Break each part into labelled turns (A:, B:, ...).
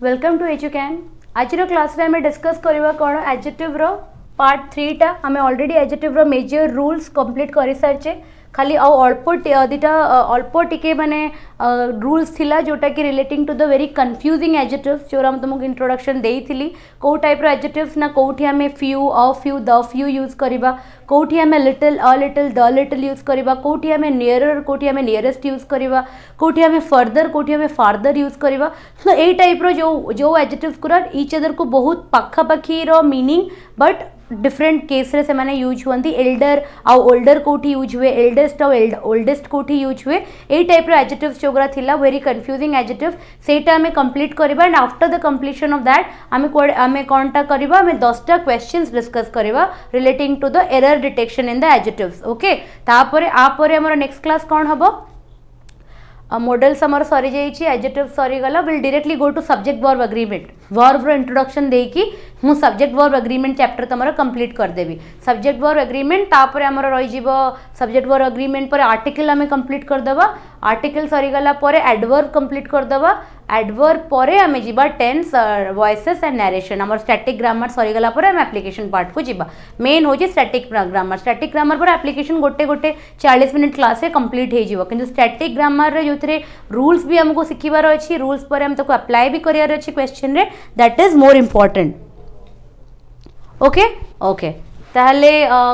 A: Welcome to एजुकैन। आज class रे हमें डिस्कस करवा कौन एडजेक्टिव रो पार्ट 3 टा हमें ऑलरेडी एडजेक्टिव रो मेजर रूल्स कंप्लीट कर सारिचे। खाली आउ अल्प दिटा अल्प टिके माने रूल्स थिला जोटा कि relating to the very confusing adjectives जो हम तुमको इंट्रोडक्शन देइथिली। को टाइप रो एडजेक्टिव्स ना कोठी हमें few a few the few use करबा, कोठी हमें little a little the little use करबा, कोठी हमें नियरर कोठी हमें नियरेस्ट यूज करबा, कोठी हमें फर्दर कोठी हमें फार्दर यूज करबा। तो ए टाइप रो जो एडजेक्टिव्स कुरा ईच अदर को बहुत पाखा पाखी रो मीनिंग बट डिफरेंट केस रे से माने यूज हुआ। एल्डर आउ ओल्डर कोठी यूज हुए, एल्डेस्ट आउ ओल्डेस्ट कोठी यूज हुए। ए टाइप रो एडजेक्टिव्स जोगरा थिला वेरी कंफ्यूजिंग एडजेक्टिव सेटा हमें कंप्लीट करबा and after the completion of that हमें कोनटा करबा हमें 10टा क्वेश्चंस डिस्कस करबा relating to the error detection in the adjectives. Okay, तापरे आपरे हमर नेक्स्ट क्लास कोन हबो मॉडल्स हमर सरी जाइए, एडजेक्टिव सरी गला। Will directly go to subject verb agreement. Verb रो इंट्रोडक्शन देकी मु सब्जेक्ट वर्ब एग्रीमेंट चैप्टर तमरा कंप्लीट कर देबी। सब्जेक्ट वर्ब एग्रीमेंट तापर हमर रही जीवो सब्जेक्ट वर्ब एग्रीमेंट पर आर्टिकल हमें कंप्लीट कर देबा। आर्टिकल सरी गला पर एडवर्ब कंप्लीट कर देबा। एडवर्ब परे हमें जीवा टेंस वॉइसेस एंड नरेशन। हमर स्टैटिक ग्रामर सरी गला पर हम एप्लीकेशन पार्ट को जीवा। मेन हो जे स्टैटिक ग्रामर। स्टैटिक ग्रामर पर एप्लीकेशन गोटे गोटे 40 मिनट क्लास कंप्लीट हो जीवो, किंतु स्टैटिक ग्रामर रे जोथरे रूल्स भी हमको सिखिबार अछि, रूल्स पर हम तको अप्लाई भी करियार अछि क्वेश्चन रे, that is more important. Okay okay, ताहले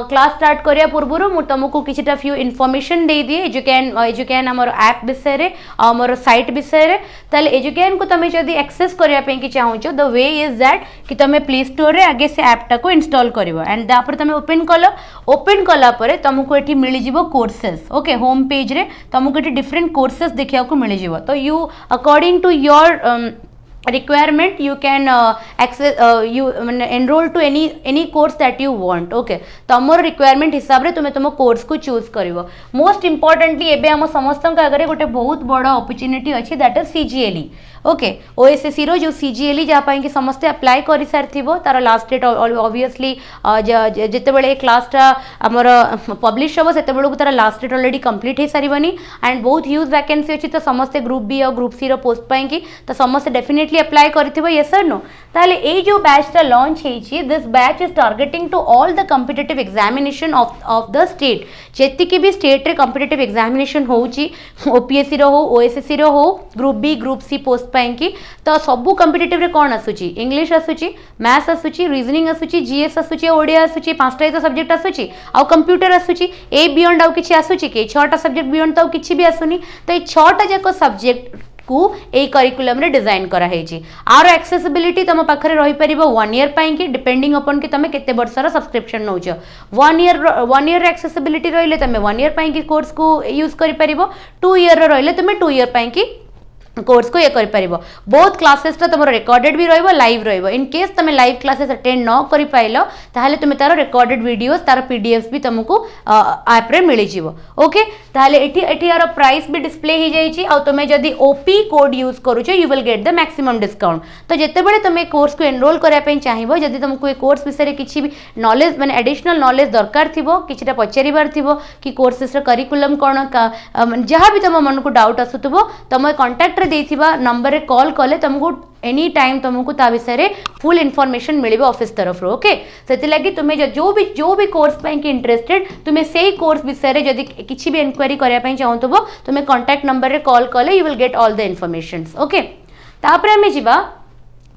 A: क्लास स्टार्ट करिया पूर्व मु तुमको किछटा फ्यू इन्फॉर्मेशन दे दिए एजुकैन हमर ऐप विषय रे हमर साइट विषय रे। ताहले एजुकैन को तमे जदी एक्सेस करिया पे कि चाहूचो द वे इज दैट कि तमे प्ले स्टोर रे आगे से ऐप टा को इंस्टॉल करिवो एंड तापर तमे ओपन कला परे तुमको एठी मिली जिवो कोर्सेस। ओके, होम पेज रे तुमको एठी डिफरेंट कोर्सेस देखिया को मिली जिवो। तो you according to your requirement you can access you enroll to any course that you want। okay, तमर रिक्वायरमेंट हिसाब रे तुमे तुम कोर्स को चूज करिवो। मोस्ट इंपोर्टेंटली एबे हम समस्त आगे गोटे बहुत बड़ अपॉर्चुनिटी अच्छी that is CGLE। Okay, OSSC रो जो CGLE जहाँ पाई कि समस्ते अप्लाई कर सारिथिबो तार लास्ट डेट ऑब्वियसली जिते बेले क्लासटा हमर पब्लिश हो सेते बेलू तार लास्ट डेट ऑलरेडी कंप्लीट हो सारिबनी एंड बहुत ह्यूज वैकेंसी अच्छी। तो समस्ते ग्रुप बी और ग्रुप सी रो पोस्ट पाई कि तो समस्ते डेफिनेटली अप्लाई करिथिबो, यस और नो। ताले ए जो बैचटा लॉन्च हेछि this batch is targeting to all the competitive examination of the state. जेति कि भी स्टेट रे कॉम्पिटिटिव एग्जामिनेशन होउछि, ओपीएससी रो हो, ओएसएससी रो हो, group B group C post पाई कि तो सबु कॉम्पिटिटिव रे कोन आसुछि, इंग्लिश आसुछि, मैथ्स आसुछि, रीजनिंग आसुछि, जीएस आसुछि, ओडिया आसुछि, पांचटा तो सब्जेक्ट आसुछि आ कंप्यूटर आसुछि। ए बियॉन्ड आउ किछि आसुछि कि 6टा सब्जेक्ट बियॉन्ड तो किछि भी आसुनी। तो ए 6टा जाको सब्जेक्ट को ए करिकुलम रे डिजाइन करा हेछि। आर एक्सेसिबिलिटी तम पाखरे रही परिबो 1 ईयर पाई कि डिपेंडिंग अपन कि तमे केते वर्षर सब्सक्रिप्शन नौछ। 1 ईयर एक्सेसिबिलिटी रहिले तमे 1 ईयर पाई कि कोर्स को यूज करि परिबो। 2 ईयर रहिले तमे 2 ईयर पाई कि कोर्स को ये कर पारिबो। बोथ क्लासेस ता तमरो रिकॉर्डेड भी रहइबो, लाइव रहइबो। इन केस तमे लाइव क्लासेस अटेंड न करि पाइलो ताहाले तुमे तारो रिकॉर्डेड वीडियोस तारो पीडीएफ्स भी तुमको ऐप रे मिलि जिवो। ओके, ताहाले एठी यार प्राइस भी डिस्प्ले ही जाई छी आ तुमे जदी ओपी कोड यूज करूछो you will get the maximum discount. तो जेते बेले तुमे कोर्स को एनरोल करिया पे चाहिबो, जदी तुमको ए कोर्स विषय किछि भी नॉलेज माने एडिशनल नॉलेज दरकार थिबो, किछिटा पचारिबार थिबो कि कोर्सेस रे करिकुलम कोन जहां भी तुम मन को डाउट आसुतबो तुम कांटेक्ट देथिबा नंबर रे कॉल कले तुमको एनी टाइम तुमको ता विषय फुल इन्फॉर्मेशन मिलिबो ऑफिस तरफ रो। ओके, सेति लागि तुमे जो भी कोर्स पई कि इंटरेस्टेड तुमे सेही कोर्स विषय रे जदी किछि भी इंक्वायरी करिया पई चाहतबो तुमे कांटेक्ट नंबर रे कॉल कले you will get all the informations. Okay, तापर हमें जीवा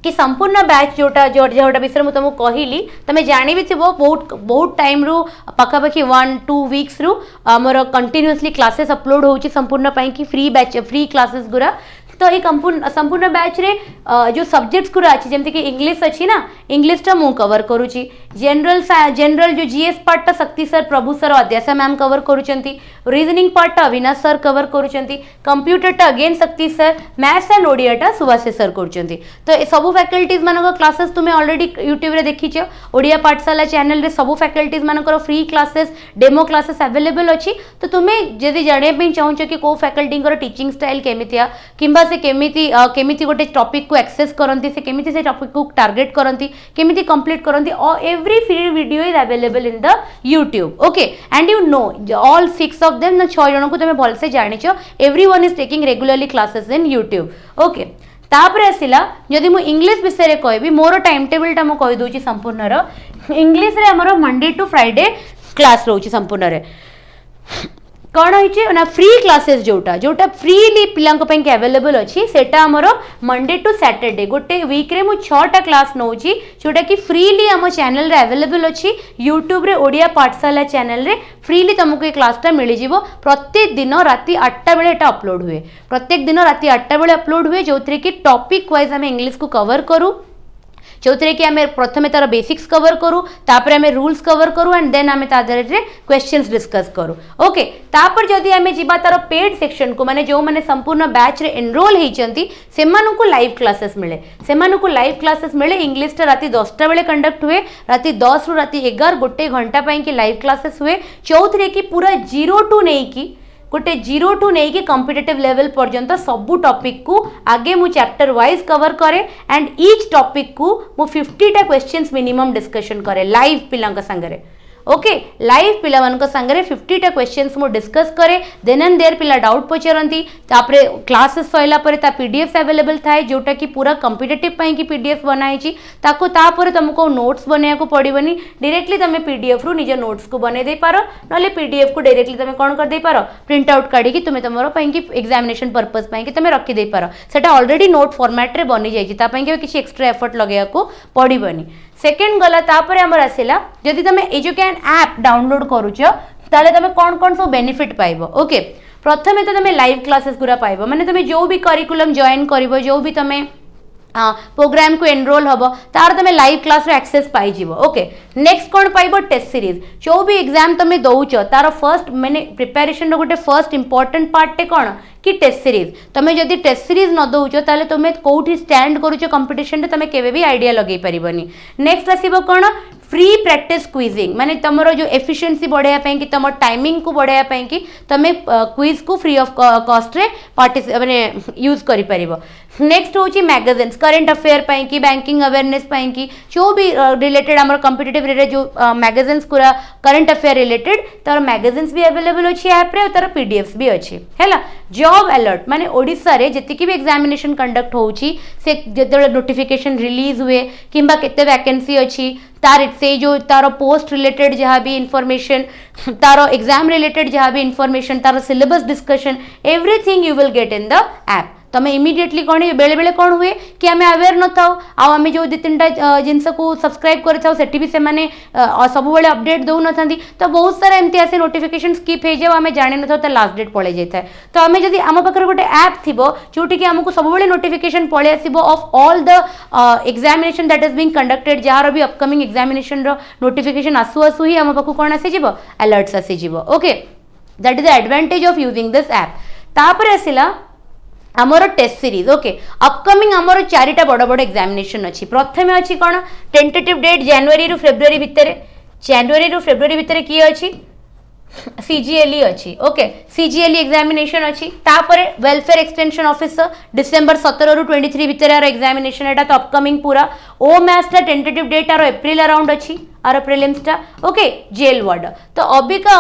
A: कि संपूर्ण बैच जोटा विषय मुझे तुमको कहली तुम जानी भी थो बहुत टाइम रू पखापाखि 1-2 वीक्स रू आमर कंटिन्यूअसली क्लासेस अपलोड होची संपूर्ण पाई कि फ्री क्लासेस गुरा। तो ये संपूर्ण बैच रे जो सब्जेक्ट्स गुरा अच्छी जमती कि इंग्लिश अच्छी ना, इंग्लिश टा मु कवर करूची। जनरल जो जीएस पार्ट टा Shakti sir Prabhu sir Adhyasa ma'am cover करूचंती। रीजनिंग पार्ट टा अविनाश सर कवर करूचंती। कंप्यूटर टा again Shakti sir, maths and Odia टा सुभाष सर करूचंती। तो ए सब फैकल्टीज मानक क्लासेस तुमे ऑलरेडी यूट्यूब रे देखिछ। ओडिया पाठशाला चैनल रे सब फैकल्टीज मानकर free classes demo classes available अछि। तो तुमे जदी जाने पे चाहूछ कि को फैकल्टी कर टीचिंग स्टाइल केमितिया किंबा से केमिति गोटे टॉपिक को एक्सेस करंती, से केमिति से टॉपिक को टारगेट करंती, केमिति कंप्लीट करंती, every free video is available in the YouTube. Okay, and you know all 6 of them 6 जन को तुम भल से जानिछ। Everyone is taking regularly classes in YouTube. Okay, तापर आसला जदि मु इंग्लिश विषय कहबी मोर टाइम टेबलटा मु कहि दोची संपूर्ण इंग्लिश रे हमर मंडे टू फ्राइडे क्लास रोची संपूर्ण रे कौन होइचे ना फ्री क्लासेस जोटा जोटा फ्रीली पिलांको पे अवेलेबल अच्छी सेटा हमर मंडे टू सैटरडे गोटे वीक रे मु 6टा क्लास नौची जोटा कि फ्रीली आम चैनल रे अवेलेबल अच्छी यूट्यूब रे ओडिया पाठशाला चैनल रे फ्रीली तुमको ये क्लासटा मिल जीवो प्रत्येक दिन राति 8टा बेले एटा अपलोड हुए प्रत्येक दिन राति 8टा बेले अपलोड हुए जो कि टॉपिक वाइज आम इंग्लिश को कवर करूँ जो कि आम प्रथम तार बेसिक्स कवर करूँ तापर आम रूल्स कवर करूँ एंड देन आम तादरे क्वेश्चंस डिस्कस करूँ ओके तापर जदि आम जीवा तार पेड सेक्शन को माने जो माने संपूर्ण बैच रे एनरोल होती से लाइव क्लासेस मिले से लाइव क्लासेस मिले इंग्लिश टा राति 10टा बेले कंडक्ट हुए राति 10 रु राति 11 गोटे घंटा कि लाइव क्लासेस हुए जो कि पूरा 0 टू नहीं गोटे 0 टू नहीं कि कॉम्पिटिटिव लेवल पर्यंत सबू टॉपिक को आगे मु चैप्टर वाइज कवर करे एंड ईच टॉपिक को मु 50टा क्वेश्चंस मिनिमम डिस्कशन करे लाइव पिलांका संगरे ओके लाइव पिला मान संगे 50टा क्वेश्चंस मु डिस्कस करे देन एंड देयर पिला डाउट पचारती तापरे क्लासेस सइला परे ता पीडीएफ अवेलेबल थाए जोटा कि पूरा कॉम्पिटिटिव पई कि पीडीएफ बनाई ताको तापरे तुमको नोट्स बनाया को पड़िबनी डायरेक्टली तुम पीडीएफ रु निज नोट्स को बनै दे पारो नले पीडीएफ को डायरेक्टली तुम कोन कर दे पारो प्रिंट आउट काढी कि तुम तुमरो पई कि एग्जामिनेशन पर्पस पई कि तुम रखी दे पारो सेटा ऑलरेडी नोट फॉर्मेट रे बनि जाई ता पई कि किछि एक्स्ट्रा एफर्ट लगेया को पड़िबनी सेकेंड गला तापर हमर आसिला जदि तुम एजुकेन ऐप डाउनलोड करूछ ताले तुम कौन कौन सब बेनिफिट पाइबो ओके प्रथमे तो तुम लाइव क्लासेस पूरा पाइबो माने तुम जो भी करिकुलम जॉइन करिवो जो भी तुम प्रोग्राम को एनरोल हम तार तुम लाइव क्लास रे एक्सेस पाई जीवो ओके नेक्स्ट कौन पाइबो टेस्ट सीरीज जो भी एग्जाम तुम दौच तार फर्स्ट माने प्रिपरेशन रो गोटे फर्स्ट इंपोर्टेंट पार्ट टे कौन कि टेस्ट सीरीज तुम जदि टेस्ट सीरीज न दौच ताले तुम कोठी स्टैंड करूछ कंपटीशन रे तुम केबे भी आइडिया लगे परिबनी नेक्स्ट आसीबो कौन फ्री प्रैक्टिस क्विजिंग माने तुमरो जो एफिशिएंसी बढ़ाया पई कि तुम टाइमिंग को बढ़ाया पई कि तुम क्विज को फ्री ऑफ कॉस्ट रे माने यूज करि परिबो नेक्स्ट होची मैगजीन्स करंट अफेयर पई कि बैंकिंग अवेयरनेस पई कि जो भी रिलेटेड हमर कॉम्पिटिटिव रे जो मैगजीन्स पूरा करंट अफेयर रिलेटेड तार मैगजीन्स भी अवेलेबल अछि ऐप रे तार पीडीएफ्स भी अछि हैला जॉब अलर्ट माने ओडिसा रे जति भी एग्जामिनेशन कंडक्ट होउची से जेते नोटिफिकेशन रिलीज हुए किंबा केते वैकेंसी अछि तार से जो तार पोस्ट रिलेटेड जहाँ भी इनफॉरमेशन तार एग्जाम रिलेटेड जहाँ भी इनफॉरमेशन तार syllabus discussion everything you will get in the app तुम इमिडिएटली कौन बेले बेले कौन हुए कि आम अवेयर न था आम जो 2-3टा जिनस को सब्सक्राइब कर भी से सब बेले अपडेट दौ न तो बहुत सारा एमती आसे नोटिफिकेशन स्किप हो जाए आम जानी न था लास्ट डेट पड़े जाए तो आम जब आम पाखे गोटे ऐप थी जोटि कि आमको सब नोटिफिकेशन पड़े आसो of all the examination that is being conducted जार भी अपकमिंग एग्जामिनेशन नोटिफिकेशन आसु आसु ही आम पाखु कौन आसीज अलर्ट्स आसीज okay that is the advantage of using this app तापर आसिला आमर टेस्ट सीरीज ओके अपकमिंग आमर 4टा बड़ बड़ एग्जामिनेशन अच्छी प्रथमे अच्छी कौन टेंटेटिव डेट जनवरी रु फेब्रुआरी भितर किए अच्छी सीजीएलई अच्छी ओके सीजीएलई एग्जामिनेशन अच्छी तापर वेलफेयर एक्सटेंशन ऑफिसर डिसेंबर 17 रु 23 भितर यार एग्जामिनेशन एटा तो अपकमिंग पूरा ओ मैथ्स टा टेंटेटिव डेट यार एप्रिल अराउंड अच्छी आर प्रिलिम्स टा ओके जेल वार्ड तो अबिका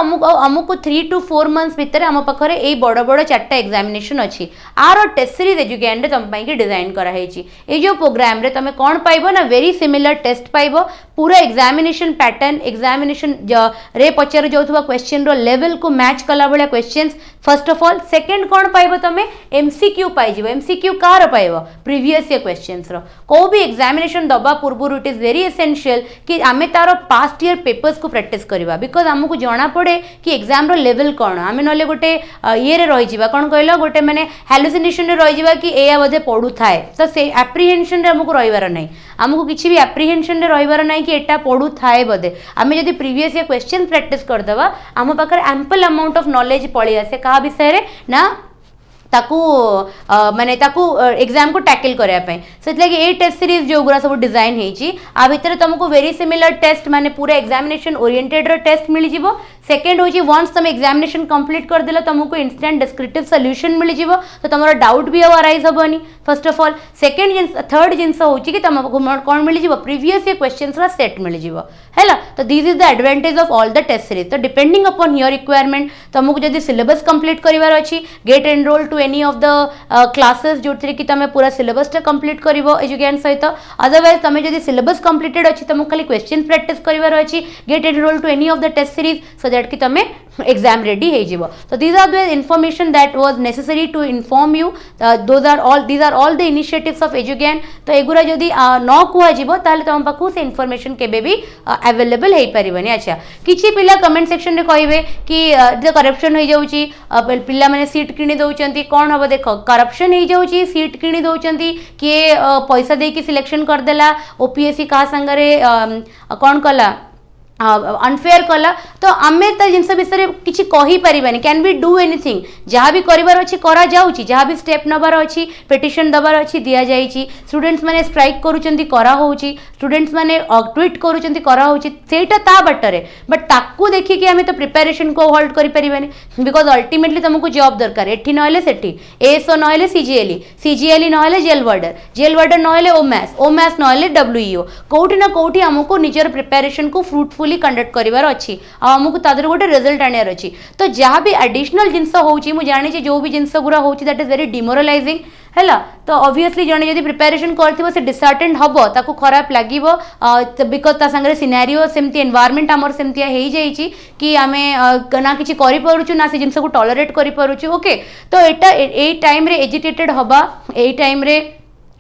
A: अमुक 3 to 4 मंथ्स भितर आम पाखरे ए बड़ बड़ 4टा एग्जामिनेशन अच्छी आर टेस्ट सीरीज एजुकेशन रे तुम पाई कि डिजाइन करा हेची ए जो प्रोग्राम रे तुम कौन पाइबो ना वेरी सिमिलर टेस्ट पाइबो पूरा एग्जामिनेशन पैटर्न एग्जामिनेशन रे पचार जाउथबा क्वेश्चन रो लेवल को मैच कला बळा questions first of all second कौन पाइबो तुम एमसीक्यू पाइजिबो एमसीक्यू कार पाइबो प्रीवियस ईयर क्वेश्चंस रो को भी एग्जामिनेशन दबा पूर्व इट इज वेरी एसेंशियल कि आमे तार पास्ट ईयर पेपर्स को प्रैक्टिस करवा बिकज आमको जना पड़े कि एग्जाम रो लेवल कौन आम ना गोटे ये रही कौन कहल गोटे मैंने हालुसिनेशन रही कि ए बोधे पढ़ू थाए तो से एप्रिहेंशन आमको रहीबार नहीं आमको किसी भी एप्रिहेंशन रहीबार नहीं कि एटा पढ़ू थाए बोधे आम जब प्रीवियस ईयर क्वेश्चन प्रैक्टिस करदे आम पाखे एम्पल अमाउंट ऑफ नॉलेज पलि आसे क्या विषय ना ताकू माने ताकू एग्जाम को टैकल करने से ए टेस्ट सीरीज जो गुरा सब डिजाइन होती आ भितर तुमको वेरी सिमिलर टेस्ट माने पूरा एग्जामिनेशन ओरिएंटेड टेस्ट मिल जिवो सेकेंड हूँ वंस तुम एग्जामिनेशन कंप्लीट करदेल तुमको इंस्टेंट डिस्क्रिप्टिव सॉल्यूशन मिल जाव तो तुम डाउट भी अराइज हेनी first of all second third जिनस हूँ कि तुमको कौन मिल जाव प्रीवियस ईयर क्वेश्चंस रा सेट मिल जाव है तो this is the advantage of all the test series तो डिपेंडिंग अपॉन योर रिक्वायरमेंट तुमको जब सिलेबस कंप्लीट करार अच्छी get enrol to any of the classes जो कि तुम पूरा सिलेबस कंप्लीट कर एजुकेशन सहित अदरवाइज तुम जब सिलेबस कंप्लीटेड अच्छी तुमको खाली क्वेश्चन प्रैक्टिस करार अच्छी get enrol to any of the test series so that कि तुम एग्जाम रेडी हो तो these are the information that was necessary to inform you these are all the initiatives of education तो एगुरा जदि न कहजिवो ताले तुम पाखु से इनफॉरमेशन केबे भी अवेलेबल हो पारिबनी अच्छा किछि पिला कमेंट सेक्शन रे कहबे कि करप्शन हो जाउची पिला माने सीट किनी दउचंती कोन हबो देखो करप्शन हो जाउची सीट किनी दउचंती किए पैसा दे कि सिलेक्शन कर देला ओपीएससी का संगरे कोन कला अनफेयर कला तो आम जिनस विषय किसी कहीपरानी कैन बी डू एनीथिंग जहाँ भी करार अच्छी करा जाउची जहाँ भी स्टेप नबार अच्छी पिटिशन दबार अच्छी दि जाइए स्टूडेंट्स माने स्ट्राइक करुचंती करा होउची स्टूडेंट्स माने ट्वीट करुचंती करा होउची सेटा ता बटरे बट ताकू देखिए आम तो प्रिपेरेशन को होल्ड करि परिबानी बिकॉज अल्टीमेटली तुमको जॉब दरकार एठी नहले सेठी एएसओ नहले सीजीएलई नहले जेल वार्डर नहले ओमैस नहले डब्ल्यूईओ कोठी ना कोठी हमको निजर प्रिपेरेशन को फ्रूटफुल कंडक्ट करार अच्छी आमको तादर गोटे रिजल्ट आनियार अच्छी तो जहाँ भी एडिशनल जिनस होची मु जानी जो भी जिनस गुरा होची दैट इज वेरी डिमोरलाइजिंग है तो ऑब्वियसली जड़े जब प्रिपेरेशन कर डिसअर्टेंड हम ताको खराब लगे बिकज ता संगे सिनेरियो सेमती एनवायरमेंट आमर सेमतिया हो जाइए कि आम ना कि करूँ ना से जिनस को टॉलरेट करूँ ओके तो एटा ए टाइम रे एजिटेटेड हवा ए टाइम रे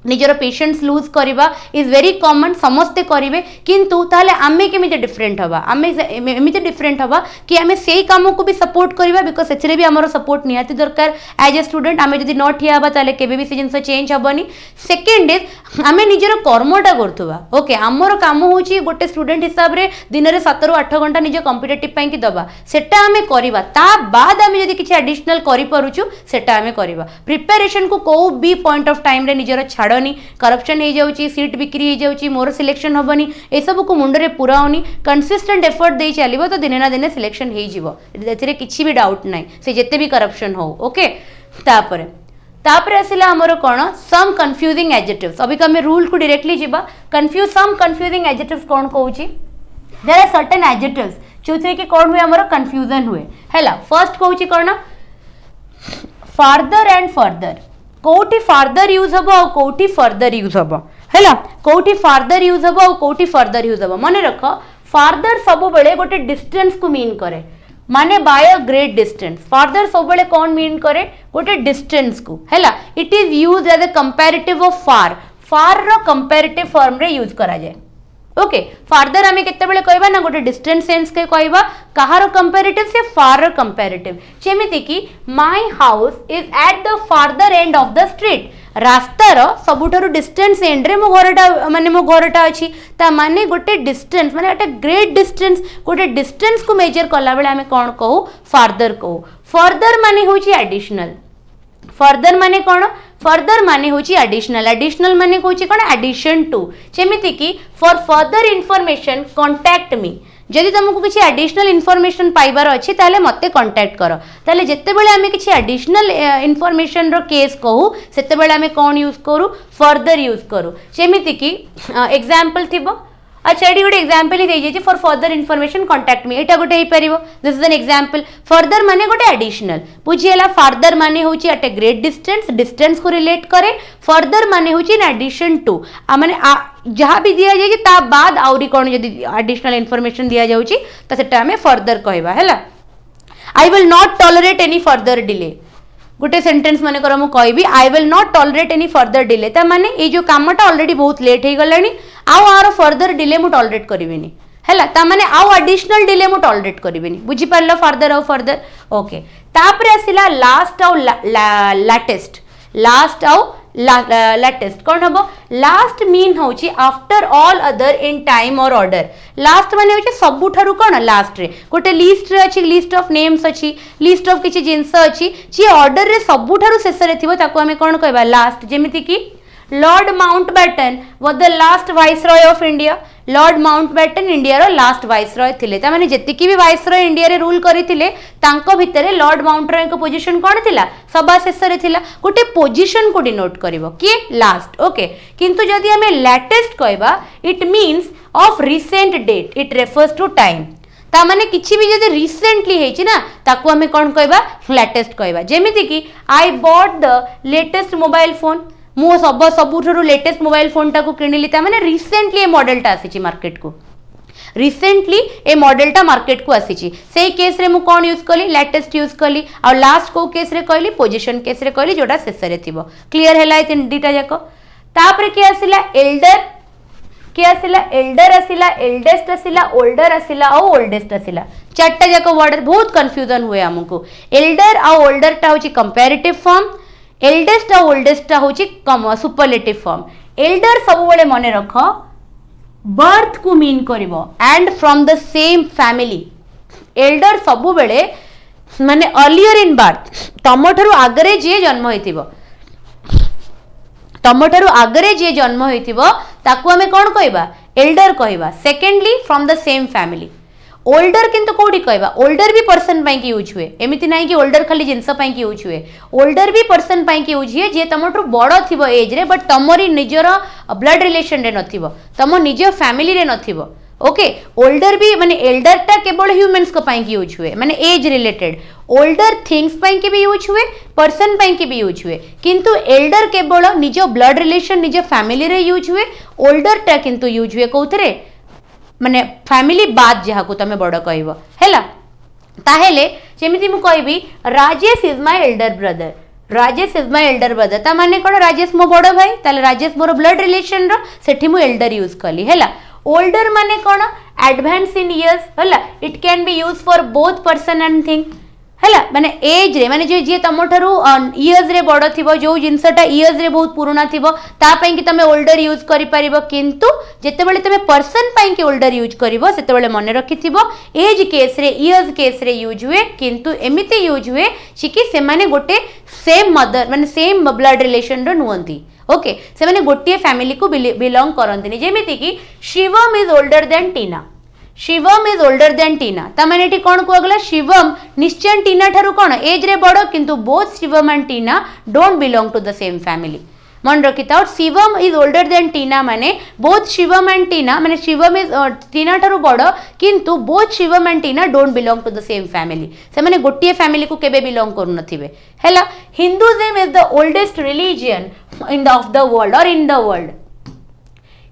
A: निजर पेशेंस लूज करवा इज वेरी कॉमन समस्ते करेंगे किंतु ताले आमे केमिति डिफरेंट हवा आमे एमिति डिफरेंट हवा कि आमे सेही काम को भी सपोर्ट करवा बिकॉज सेचरे भी हमर सपोर्ट निहाती दरकार एज ए स्टूडेंट आमे जदि न ठिया हवा ताले केबे भी से जिंस चेंज हबनी सेकेंड इज आमे निजर कर्मटा करथुवा ओके हमर काम होची गोटे स्टूडेंट हिसाब रे दिन रे 7 ରୁ 8 घंटा निज कॉम्पिटिटिव पई कि दबा सेटा आमे करवा ता बाद आमे जदि किछि एडिशनल करि परुछु सेटा आमे करवा प्रिपरेशन को को भी पॉइंट ऑफ टाइम रे निजर छाड़नी करप्शन हो जाउची सीट बिक्री हो जाउची मोर सिलेक्शन हबनी ए सब को मुंडरे पुराउनी कंसिस्टेंट एफर्ट दे चलिबो तो दिने ना दिने सिलेक्शन हो जिवो एथिरे किछि भी डाउट नै से जते भी करप्शन हो ओके तापर आसिला हमर कोन सम कंफ्यूजिंग एडजेक्टिव्स अभी हम रूल को डायरेक्टली जिबा सम कंफ्यूजिंग एडजेक्टिव्स कोन कहूची देयर आर सर्टेन एडजेक्टिव्स जोथे कि कोन हुए हमर कंफ्यूजन हुए हैला फर्स्ट कहूची कोन फार्दर एंड फर्दर कोठी फार्दर यूज हबो और कोठी फर्दर यूज हबो हैला कोठी फार्दर यूज हबो और कोठी फर्दर यूज हबो माने रखो फार्दर सब बेले गोटे डिस्टेंस को मीन करे माने by a great distance farther सब बेले कौन मीन करे गोटे डिस्टेंस को हैला it is used as a comparative of far रो कंपैरेटिव फॉर्म रे यूज करा जाए ओके फार्दर आमे केते बेले कहबा ना गोटे डिस्टेंस सेंस के कहबा कहार कंपैरेटिव से फार कंपैरेटिव जेमिति कि my house is at the farther end of the street रास्तार सबुठारु डिस्टेंस एंड रे मो घरटा अछि ता माने गोटे डिस्टेंस माने गोटे ग्रेट डिस्टेंस गोटे डिस्टेंस को मेजर कला बेले आमे कोन कहू फार्दर कहू फर्दर माने होची एडिशनल फर्दर माने कोन फर्दर माने होची एडिशनल माने होची कोन एडिशन टू जेमिति कि फॉर फर्दर इन्फॉर्मेशन कांटेक्ट मी जदि तुमको किसी एडिशनल इन्फॉर्मेशन पाइबार अच्छी ताले मते कांटेक्ट करो ताले जेते बेले आमे किसी एडिशनल इन्फॉर्मेशन रो केस कहू सेते बेले आमे कोन यूज करू फर्दर यूज करू जेमिति कि एग्जांपल थिबो अच्छा ये गोटे एग्जांपल ही for further information contact me एटा गोटे पारिबो this is an example further माने गोटे एडिशनल बुझीला फार्दर माने होची एट ए ग्रेट डिस्टेंस को रिलेट करे फर्दर माने होची इन एडिशन टू माने जहाँ भी दिया जाए ता बाद आउरी कौन जदि एडिशनल इन्फॉर्मेशन दिया जाउची त सेटा हमें फर्दर कहबा हैला I will not tolerate any further delay गोटे सेंटेंस माने कर मु कहबी I will not tolerate any further delay ता माने ए जो कामटा ऑलरेडी बहुत लेट हे गलानी आउ आर फर्दर डिले मु टॉलरेट करिवेनी हैला ता माने आउ एडिशनल डिले मु टॉलरेट करिवेनी बुझी पारलो फार्दर आउ फर्दर ओके तापरे आसिला लास्ट आउ लाटेस्ट कौन हम लास्ट मीन होची after all other in time और ऑर्डर लास्ट माने होची सबुठारु कौन लास्ट रे गोटे लिस्ट रे अछि लिस्ट ऑफ नेम्स अछि लिस्ट ऑफ किछि जिंस अछि जे ऑर्डर रे सबुठारु शेष रे थिबो ताको हमें कौन कहबा लास्ट जेमिति कि Lord Mountbatten was the last viceroy of India. Lord Mountbatten India रो लास्ट वाइसरॉय थिले। ता माने जेतिकी भी वाइसरॉय इंडिया रे रूल करिथिले तांको भितरे लॉर्ड माउंटबैटन को पोजीशन कोन थिला सभा शेष रे थिला। गोटे पोजीशन को डिनोट करिवो कि लास्ट। ओके किंतु जदि हमें लेटेस्ट कहबा it means of recent date, it refers to time. ता माने किछि भी जदि रिसेंटली हेछि ना ताको हमें कोन कहबा लेटेस्ट कहबा। जेमिति कि I bought the latest mobile phone, मु सबुठु लेटेस्ट मोबाइल फोन टाको किनिली। ता माने रिसेंटली ए मॉडल टा आसीछि मार्केट को, रिसेंटली ए मॉडल टा मार्केट को आसीछि। सेही केस रे मु कोन यूज कली लेटेस्ट यूज कली। आ लास्ट को केस रे कहली पोजीशन केस रे कहली जोटा शेष रे थिबो। क्लियर हैला ए तीनटा जाको। तापर के आसीला एल्डर, के आसिला एल्डर आसिला, एल्डेस्ट आसिला, ओल्डर आसिला और ओल्डेस्ट आसिला। चारटा जाक वर्ड बहुत कंफ्यूजन हुए हमको। एल्डर और ओल्डर टा होची कंपैरेटिव फॉर्म, एल्डेस्ट और ओल्डेस्ट टा होची सुपरलेटिव फॉर्म। एल्डर सब बेले मने रख बर्थ को मीन करिवो and from the same family. Elder सब बेले माने अर्लियर इन बर्थ, तमठारु आगरे जे जन्म होइतिबो, तमठारु आगरे जे जन्म होइतिबो ताकू हमें कौन कहबा एल्डर कहबा। Secondly from the same family. Older किंतु कोडी कहबा, ओल्डर भी पर्सन पाई की यूज हुए, एमिति नाही कि ओल्डर खाली जिंस पाई की यूज हुए। ओल्डर भी पर्सन पाई की यूज हुए जे तमठु बड़ थिबो एज रे बट तमरी निजर ब्लड रिलेशन रे नथिबो, तम निज फैमिली रे नथिबो। ओके ओल्डर भी माने एल्डर टा केवल ह्यूमंस को पाई की यूज हुए माने एज रिलेटेड। ओल्डर थिंग्स पाई की भी यूज हुए, पर्सन पाई की भी यूज हुए, किंतु एल्डर केवल निज ब्लड रिलेशन निज फैमिली रे यूज हुए। ओल्डर टा किंतु यूज हुए कोथरे माने फैमिली बाद जहा को तमे बड़ कहबो हैला। ताहेले जेमिति मु कहबी Rajesh is my Elder brother, Rajesh is my Elder brother ता माने कोन राजेश मो बड़ भाई, ताले राजेश मोर ब्लड रिलेशन रो सेठी मु एल्डर यूज कली हैला। ओल्डर माने कोन एडवांस इन इयर्स हैला, it can be use for both person and thing हैला। माने एज रे माने जे तमठारु इयर्स रे बड़ थिबो, जो जिनसटा इयर्स रे बहुत पुराना थिबो ता पई कि तमे ओल्डर यूज करि परिबो। किंतु जेते बेले तमे पर्सन पई कि ओल्डर यूज करिवो सेते बेले मने रखिथिबो एज केस रे इयर्स केस रे यूज हुए, किंतु एमिति यूज हुए कि से माने गोटे सेम मदर माने सेम ब्लड रिलेशन रो नुहंती। ओके से माने गोटे फैमिली को बिलोंग करंतिनी। जेमिति कि Shivam is older than Tina, Shivam is older than Tina ता माने एठी कोन कहगला शिवम निश्चय टीना ठारू कोन एज रे बड़, किंतु both Shivam and Tina don't belong to the same family. मन रखिता Shivam is older than Tina माने बोथ शिवम एंड टीना माने शिवम इज टीना ठारू बड़, किंतु both Shivam and Tina don't belong to the same family. से माने गोटिए फैमिली को केबे बिलोंग करू नथिबे हैला। Hinduism is the oldest religion in the of the world और in the world.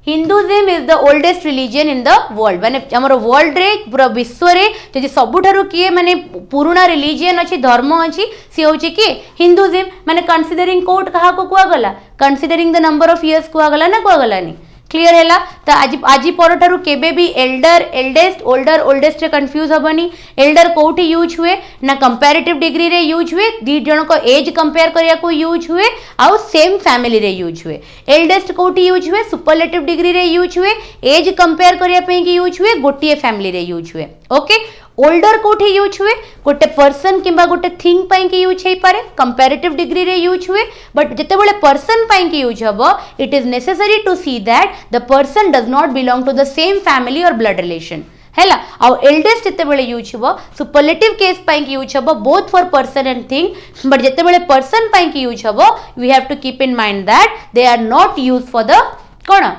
A: Hinduism is the oldest religion in the world माने हमर वर्ल्ड रे पूरा विश्व रे जदि सबुठारु किए माने पुराना रिलीजियन अछि धर्म अछि से होछि कि हिंदुइज्म माने कंसीडरिंग कोट कहा को कुआ गला, considering the number of years कुआ गला ना कुआ गलानी। क्लियर हैला तो आज परठारु केबे भी एल्डर एल्डेस्ट ओल्डर ओल्डेस्ट रे कंफ्यूज हबनी। एल्डर कोठी यूज हुए ना कंपैरेटिव डिग्री रे यूज हुए, दी जण को एज कंपेयर करिया को यूज हुए आउ सेम फैमिली रे यूज हुए। एल्डेस्ट कोठी यूज हुए सुपरलेटिव डिग्री रे यूज हुए, एज कंपेयर करिया पे की यूज हुए, गोटिए फैमिली रे यूज हुए। ओके ओल्डर कोठी यूज हुए गोटे पर्सन किंबा गोटे थिंग पाई की यूज हे पारे कंपैरेटिव डिग्री रे यूज हुए, बट जेते बेले पर्सन पाई की यूज हबो it is necessary to see that the person does not belong to the same family और ब्लड रिलेशन हैला। आउ एल्डेस्ट जेते बेले यूज हबो सुपरलेटिव केस पाई की यूज हबो both for person and thing, but जेते बेले पर्सन पाई की यूज हबो we have to keep in mind that they are not use for the कोन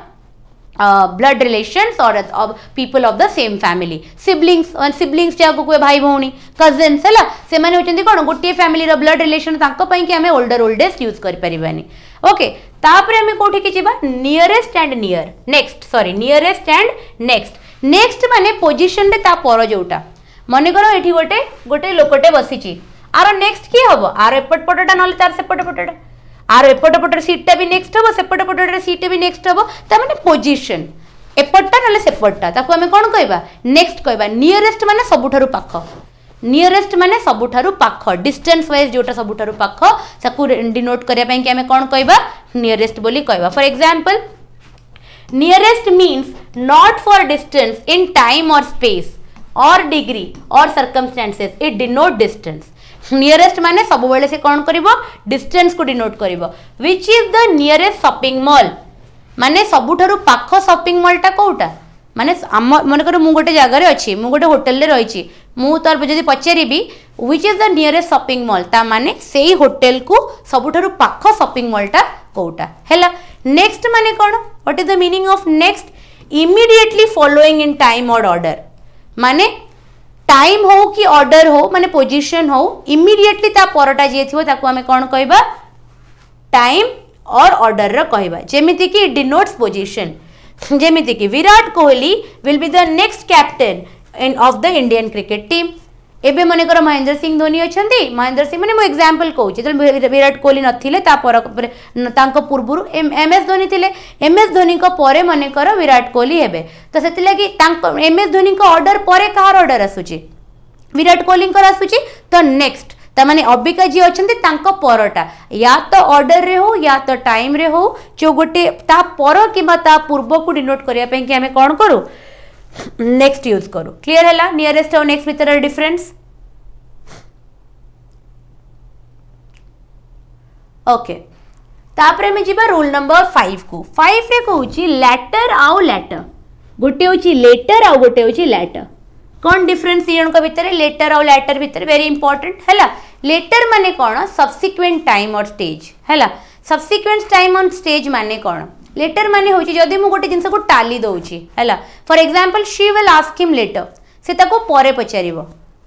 A: ब्लड रिलेशंस और people of the same family. Siblings siblings जाको कोई भाई भौणी कजिन्स हैला से माने होचंदी कोन गोटे फैमिली रो ब्लड रिलेशन तांको पई कि हमें ओल्डर ओल्डेस्ट यूज कर परिबानी। ओके तापरे हमें कोठी कि जिबा nearest and near next sorry nearest and next. Next माने पोजीशन रे ता पर जोटा मने करो एठी गोटे गोटे लोकटे बसिची आरो नेक्स्ट की हबो आरो एपट पटटा नले तार सेपट पटटा आर एपट पटर सीटा भी नेक्स्ट हम सेपट पटर सीट भी नेक्स्ट हम ताने पोजीशन एपटा नले सेपटा ताको हमें कोन कहबा नेक्स्ट कहबा। नियरेस्ट माने सबुठारु पाख, नियरेस्ट माने सबुठारु पाख डिस्टेंस वाइज जोटा सबुठारु पाख साकू डिनोट करिया पई कि हमें कोन कहबा नियरेस्ट बोली कहबा। For example nearest means not for distance in time और स्पेस और डिग्री और circumstances, it denote distance. Nearest माने सब बेले से कौन करिवो डिस्टेंस को डिनोट करिवो which is the nearest shopping mall माने सबुठारु पाख शॉपिंग मॉल टा कोउटा माने मन कर मु गोटे जगार अच्छी मु गोटे होटेल रही मु तार जदि पचारि which is the nearest shopping mall ता माने सेही होटेल को सबुठारु पाख शॉपिंग मॉल टा कोउटा हैला नेक्स्ट माने कोन what is the meaning of next immediately following in time और ऑर्डर माने टाइम हो कि ऑर्डर हो माने पोजीशन हो इमीडिएटली ता परटा जे थिवो ताको हमें कोन कहबा टाइम और ऑर्डर र कहबा जेमिति कि डिनोट्स पोजीशन जेमिति कि Virat Kohli will be the next captain in of the Indian cricket team एबे मनेकर महेंद्र सिंह धोनी अछंती महेंद्र सिंह माने मो एग्जांपल कहू जे विराट कोहली नथिले ता पर तांको पूर्वरु एमएस धोनी थिले एमएस धोनी को परे मनेकर विराट कोहली हेबे तो सेति लागि तांको एमएस धोनी को ऑर्डर परे कार ऑर्डर आसुची विराट कोहली को आसुची तो नेक्स्ट ता माने अबिका जी अछंती तांको परटा या तो ऑर्डर रे हो या तो टाइम रे हो जो गोटे ता पर किबा ता पूर्व को डिनोट करिया पे कि हमें कोन करू नेक्स्ट यूज करू क्लियर है नियरेस्ट और नेक्स्ट भीतर डिफरेंस ओके तापरे में जीवा रूल नंबर 5 को 5 रे कहूची लेटर आउ लेटर गोटे होची लेटर आउ गोटे होची लेटर कौन डिफरेंस ये उनका भीतर लेटर आउ लेटर भीतर वेरी इंपोर्टेंट हैला लेटर माने कौन सब्सिक्वेंट टाइम और स्टेज हैला सब्सिक्वेंट टाइम ऑन स्टेज माने कौन लेटर माने होची जदी मु गोटे जिंस को टाली दउची हैला for example she will ask him later से ताको परे पचारिबो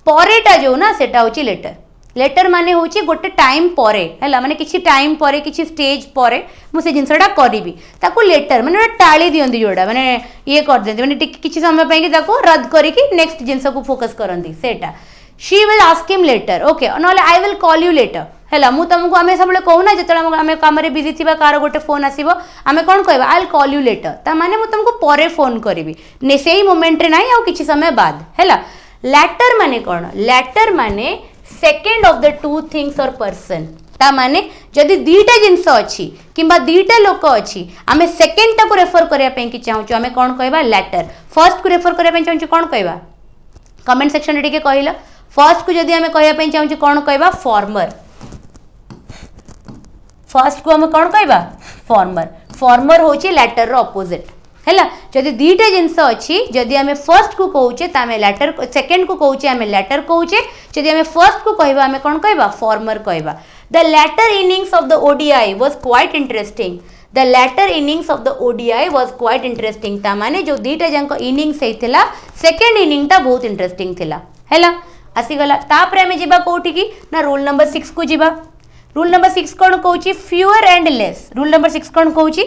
A: परेटा जो ना सेटा होची लेटर लेटर माने होची गोटे टाइम परे हैला माने किछि टाइम परे किछि स्टेज परे मु से जिंसटा करिवि ताको लेटर माने टाली दियंदी जोडा माने ये कर देंती माने किछि समय पई कि ताको रद्द करी कि नेक्स्ट जिंस को फोकस करंदी सेटा she will ask him later okay नले I will call you later हैला मु तुमको आमे सबले कहूना जेतला आमे काम रे बिजी थिबा कार गोटे फोन आसीबो आमे कोन कहबा आई विल कॉल यू लेटर ता माने मु तुमको परे फोन करिवि ने सेही मोमेंट रे नाही आ किछि समय बाद हैला लेटर माने कोन लेटर माने second of the two things और पर्सन ता माने जदि दीटा जिंस अछि किबा दीटा लोक अछि आमे सेकेंड टा को रेफर करिया पे कि चाहू आमे कोन कहबा लेटर फर्स्ट को रेफर करिया पे चाहू कोन कहबा कमेंट सेक्शन रे के कहिला फर्स्ट को जदि आमे कहया पे चाहू कोन कहबा फॉर्मर फर्स्ट को हम कौन कहबा फॉर्मर फॉर्मर होची लेटर रो ऑपोजिट हैला जदि दीटा जिंस अछि जदि हमें फर्स्ट को कहूचे ता हमें लेटर सेकंड को कहूचे हमें लेटर कहूचे जदि हमें फर्स्ट को कहबा हमें कौन कहबा फॉर्मर कहबा the latter innings of the ODI was quite interesting the latter innings of the ODI was quite interesting ता माने जो दीटा जंक इनिंग्स हेतिला सेकंड इनिंग ता बहुत इंटरेस्टिंग थिला हैला आसी गला तापरे हमें जिबा कोठी की ना रूल नंबर 6 को जिबा रूल नंबर 6 कौन कहूची fewer and less rule number 6 कौन कहूची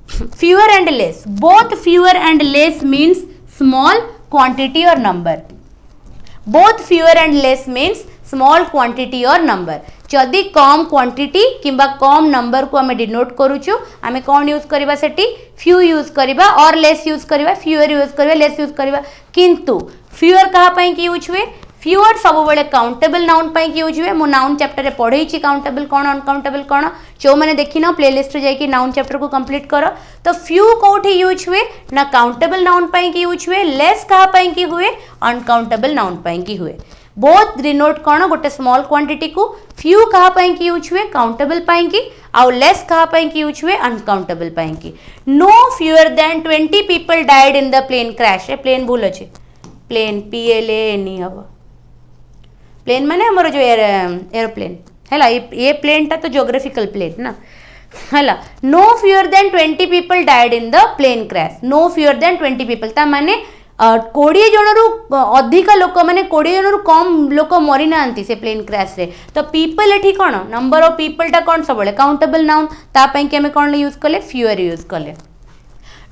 A: fewer and less both fewer and less means small quantity और number both fewer and less means small quantity और नंबर जदि कम क्वांटिटी किंबा कम नंबर को हमें डिनोट करूछु हमें कौन यूज करबा सेठी फ्यू यूज करबा और लेस यूज करबा फ्यूअर यूज करबा लेस यूज करबा किंतु फ्यूअर कहा पई कि यूज हुए फ्यूअर सब बेले काउंटेबल नाउन पाई कि यूज हुए मो नाउन चैप्टर रे पढ़ई छी काउंटेबल कोन अनकाउंटेबल कोन जो माने देखिनो प्लेलिस्ट रे जाई कि नाउन चैप्टर को कंप्लीट करो तो फ्यू कोठी यूज हुए ना काउंटेबल नाउन पाई कि यूज हुए लेस कहा पाई कि हुए अनकाउंटेबल नाउन पाई कि हुए बोथ डिनोट कोन गोटे स्मॉल क्वांटिटी को फ्यू कहा पाई कि यूज हुए काउंटेबल पाई कि आउ लेस कहा पाई कि यूज हुए अनकाउंटेबल पाई कि no fewer than 20 people died in the plane crash a plane भूल अछि प्लेन PLANE हबो प्लेन माने हमर जो एरोप्लेन हैला ये प्लेन टा तो ज्योग्राफिकल प्लेन ना हैला no fewer than 20 people died in the plane crash no fewer than 20 people ता माने 20 जनरु अधिक लोक माने 20 जनरु कम लोक मरि नांती से प्लेन क्रैश रे तो पीपल एठी कोन नंबर ऑफ पीपल टा कोन सबले काउंटेबल नाउन ता पई के हमें कोन यूज करले फ्यूअर यूज करले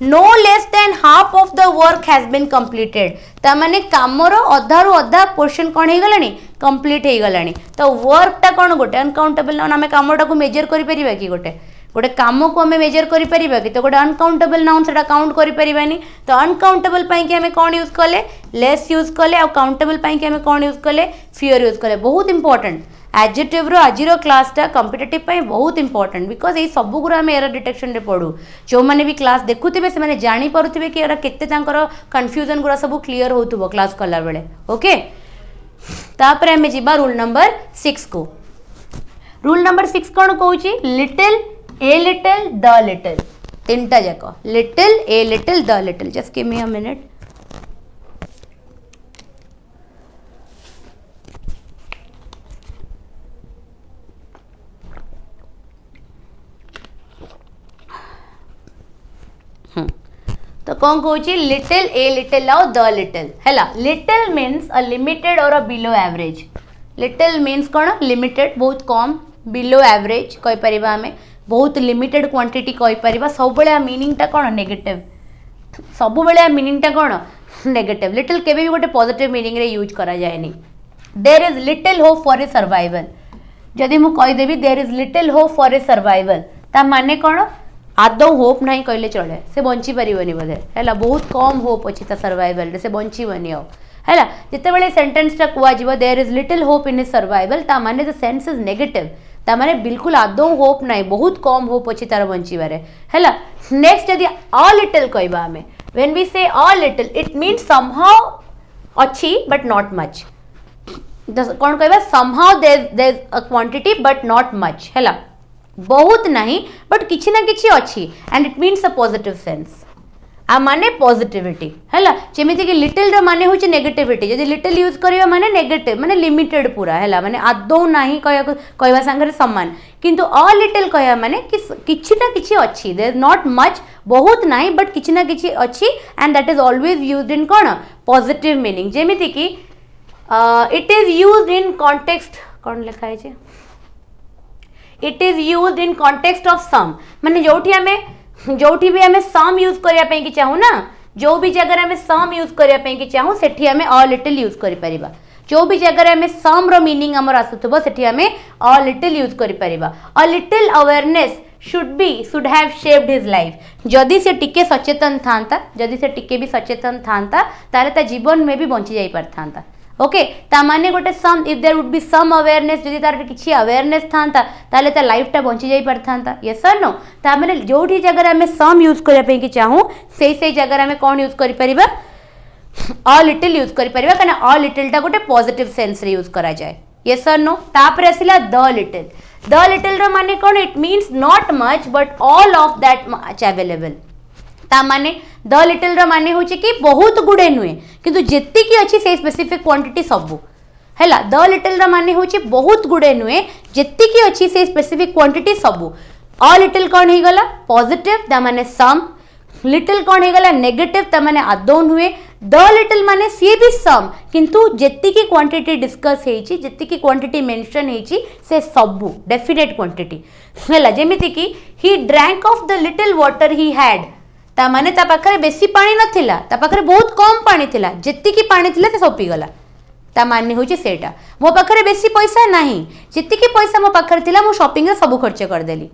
A: no less than half of the work has been completed ता माने कामर अधा रु अधा पोर्शन कोन हे गलानी कंप्लीट हे गलानी तो वर्क ता कोन गोटे अनकाउंटेबल नाउन हमें कामटा को मेजर करि परिबा कि गोटे गोटे काम को हमें मेजर करि परिबा कि तो गोटे अनकाउंटेबल नाउन सेटा काउंट करि परिबानी तो अनकाउंटेबल पई कि हमें कोन यूज करले लेस यूज करले और काउंटेबल पई कि हमें कोन यूज करले फ्यूअर यूज करले बहुत इंपोर्टेंट एडजेक्टिव रो आजिरो क्लास टा कॉम्पिटिटिव पई बहुत इंपोर्टेंट बिकॉज ए सब गुरा हम एरर डिटेक्शन रे पढू जो माने भी क्लास देखुथिबे से माने जानि परुथिबे कि एरा केते तांकर कंफ्यूजन गुरा सब क्लियर होतुबो क्लास कला बेले ओके तापर आम जा रूल नंबर 6 को। रूल नंबर 6 कौन कौच little a little the little तीनटा जाक little a little the little. Just give me a minute. तो कौन कौच लिटिल ए लिटिल आउ द लिटिल है। लिटिल मीन्स अ लिमिटेड और a below average. Little means कौन लिमिटेड बहुत कम, बिलो एवरेज कहीपर आम बहुत लिमिटेड क्वांटिटी कहीपर। सब मीनिंगटा कौन नेगेटिव, सब मीनिंगटा कौन नेगेटिव। लिटिल केबे भी गोटे पॉजिटिव मीनिंग रे यूज करा जाएनी। There is little hope for a survival जदि मु कहीदेवी there is little hope for a survival ता माने कौन आदौ होप नहीं कहले चले से बंची पारिबनी बोधे है। बहुत कम होप अच्छी सर्वाइवल से बंचीबनी है। जिते सेंटेंसटा कहुआ there is little hope in a survival ता माने द सेंस इज नेगेटिव ता माने बिल्कुल आदौ होप नहीं, बहुत कम होप अच्छी तार बंचीबारे है। नेक्स्ट यदि अ लिटिल कहबा आमे when we say a little it means somehow अच्छी बट नॉट मच। कौन कहबा somehow there a quantity but not much है, बहुत नहीं बट किसी ना किसी अच्छी and it means a positive sense आ माने पॉजिटिविटी है। जमीती कि लिटिल रो माने होची नेगेटिविटी जदि लिटिल यूज करिवा माने नेगेटिव माने लिमिटेड पूरा है माने आदौ नहीं कहवा संगे समान। किंतु अ लिटिल कहवा माने किछि ना किछि अच्छी देयर इज नॉट मच बहुत नहीं बट किछि ना किछि अच्छी and that is always used in कौन पॉजिटिव मीनिंग। जमीती कि it is used in context कौन लिखा है it is used in context of some माने जोठी भी हमें सम यूज करने की चाहू ना जो भी जगह हमें सम यूज करने की चाहू सेठी हमें अ लिटिल यूज कर परिबा। जो भी जगह हमें सम रो मीनिंग हमर आसुथबो सेठी हमें अ लिटिल यूज कर परिबा। A little awareness should have shaped his life जदि से टिके सचेतन थांता जदि से टिके भी सचेतन थांता तारे ता जीवन में भी बंची जाई परथांता। ओके ता माने गोटे some if there would be some awareness जदि तार किछि अवेयरनेस थांता ताले ता लाइफटा बंची जाई परथांता। यस और नो ता माने जोठी जगह हमें सम यूज करया पे कि चाहू से जगह हमें कौन यूज करि परिबा अ लिटिल यूज करि परिबा कना अ लिटिल टा गोटे पॉजिटिव सेंस रे यूज करा जाए। यस और नो तापर आसिला द लिटिल रो माने कौन it means not much but all of that much available ता माने द लिटिल रो माने होचे कि बहुत गुडे नुए किंतु जेति की अछि से स्पेसिफिक क्वांटिटी सबु हैला। द लिटिल रो माने होचे बहुत गुडे नुए जेति की अछि से स्पेसिफिक क्वांटिटी सबु। अ लिटिल कौन ही गला पॉजिटिव ता माने सम, लिटिल कौन ही गला नेगेटिव ता माने आदौ नुए। द लिटिल माने सी भी सम किंतु जेति की क्वांटिटी डिस्कस हेची जेति की क्वांटिटी मेंशन हेची से सबु डेफिनेट क्वांटिटी हैला। जेमिति कि he drank of the little water he had ता माने ता पाखरे बेसी पानी नथिला ता पाखरे बहुत कम पानी थिला जेति की पानी थिला से सब पी गला ता माने होची सेटा। मो पाखरे बेसी पैसा नहीं जेति की पैसा मो पाखरे थिला मो शॉपिंग रे सब खर्च कर देली।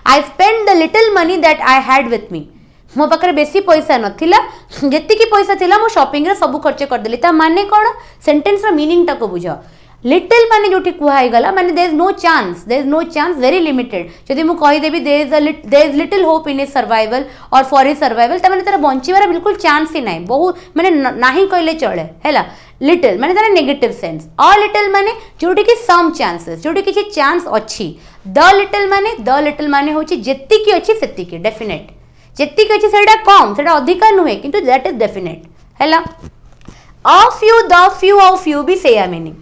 A: I spend the little money that I had with me मो पाखरे बेसी पैसा नथिला जेति की पैसा थिला मो शॉपिंग रे सब खर्च कर देली ता माने कोन सेंटेंस रो मीनिंग टा को बुझो। लिटिल माने जोठी कुहाई गला माने there is no chance very limited जदि मु कहि देबी there is little hope in a survival or for a survival ता माने तार बंचीबार बिल्कुल चांस ही नाही बहुत माने नाही कहले चले हैला। लिटिल माने तार नेगेटिव सेंस। अ लिटिल माने जोठी की सम चांसेस जोठी किछि चांस अछि। द लिटिल माने होछि जेति की अछि सेति की डेफिनेट जेति की अछि सेटा कम सेटा अधिका नुहे किंतु दैट इज डेफिनेट हैला। A few the few of few भी सेया मीनिंग।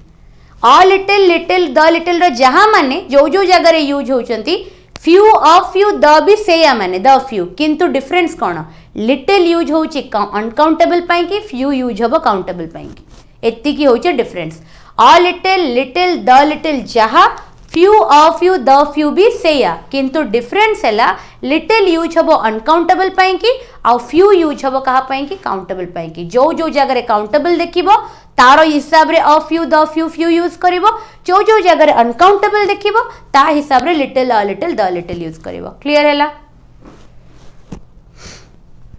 A: अ लिटिल द लिटिल रो जहाँ माने जो जगह यूज होचंती फ्यू ऑफ फ्यू द भी सेया माने द फ्यू किंतु डिफरेंस कौन लिटिल यूज होची अनकाउंटेबल पाई कि फ्यू यूज होबो काउंटेबल पाई कि एति की होची difference. A little the little जहाँ few of few the few भी सेया किंतु डिफरेंस हैला लिटिल यूज होबो अनकाउंटेबल पाई कि आ फ्यू यूज होबो कहा पाई कि काउंटेबल पाई कि जो जगह काउंटेबल देखिबो तारो हिसाब रे a few the few use करिवो जो जगह अनकाउंटेबल देखिवो ता हिसाब रे little a little the little use करिवो। क्लियर हैला।